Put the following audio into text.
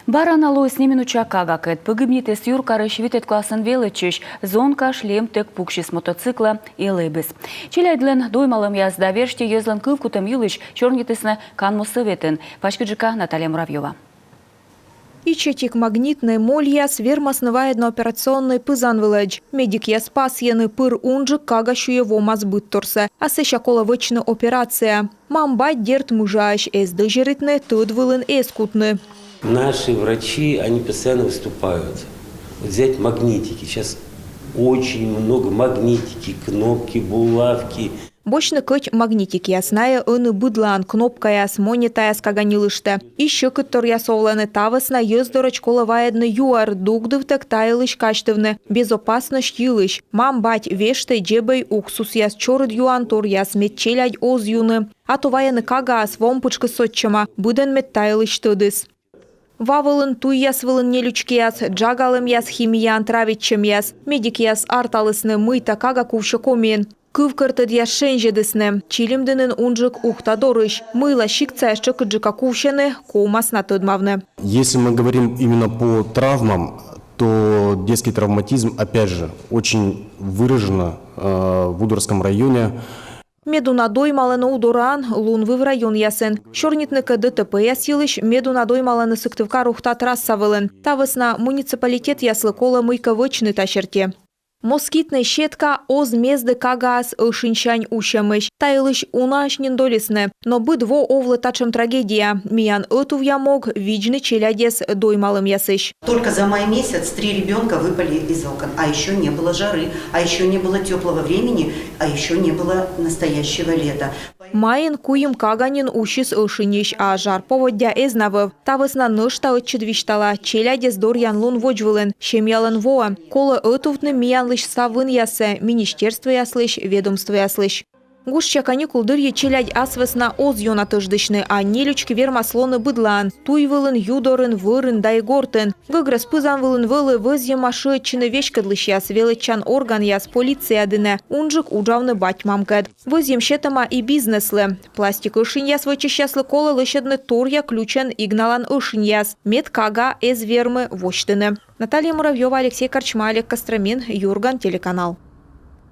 Баранало снеменуча кагакет, погибнитес юркары швитет классын величиш, зонка шлем тек пукшис мотоцикла и лебес. Челяйдлен доймалым язда верште езлен кывкутым юлыш чернитесны канму советен. Пачкаджика Наталья Муравьева. Ичетик магнитный мольяс вермасноваедно-операционный пызан вылэдж. Медик я спас яны пыр унжик кагащу его мазбыт торсе. А сещакола вычна операция. Мамба дерт мужааш эс дыжеритны, тыд вылын эскутны. Наши врачи, они постоянно выступают. Вот взять магнитики. Сейчас очень много магнитики, кнопки, булавки. Бочны кыть магнитики ясная ыны быдлан, кнопка яс, монета яс каганилыште. Еще кыттор ясовланы тавысна ездорач коловаедны юар, дугдывтек тайлыш качтывны, безопасность юлыш. Мам бать веште джебей уксус яс чорыд юан тор яс метчелядь оз юны. А то ваяны кага ас вомпычкы сотчама, буден мет тайлыш тыдыс. Вавылын туй яс вылын нелючки яс, джагалым яс химиян травитчем яс, медик яс арталысны мыйта кага кувшы комен. Кывкыртыд яс шенжедысны, чилимдынын унжик ухта дорыш, мыла щикца яшчы кыджика кувшены, коумасна тыдмавны. Если мы говорим именно по травмам, то детский травматизм, опять же, очень выраженно в Удорском районе. Медуна доймалыны удоран, лунвы в район ясен. Шорнитныкы ДТП ясилыш, медуна доймалыны сыктывка рухта трасса вылын. Тавысна муниципалитет яслы кола мыйка вычны тащерте. Москитный щетка оз мезды кагас ышинчань ущамыш. Тайлыш унашнин долесны. Но быдво овлы тачем трагедия. Миян эту в ямог виджны челядес доймалым ясыш. Только за май месяц 3 ребенка выпали из окон. А еще не было жары, а еще не было теплого времени, а еще не было настоящего лета. Майын куем каганин ущис ышиниш, а жар поводя эзнавыв. Тавысна нышта отчедвиштала. Челядес дорян лун воджвылын. Шемялын воа. Кола этувтны миян лыш савын ясы, министерство яслыш, ведомство яслыш. Гушча каникул дырье челядь асвесна оз йона тыждышны, а нелючки вермаслоны быдлан. Туй вылын юдорын, вырын, дайгортын. Гыграс пызан вылын вылы вызье машы чыны вешкадлыш яс, величан орган яс, полиция дыны. Унжик уджавны бать мамкад. Вызьем щетама и бизнеслы. Пластик ышин яс вычищаслы кола лышедны торья ключен игналан ышин яс. Мед кага эз вермы воштыны. Наталья Муравьева, Алексей Корчма, Олег Костромин, Юрган, телеканал.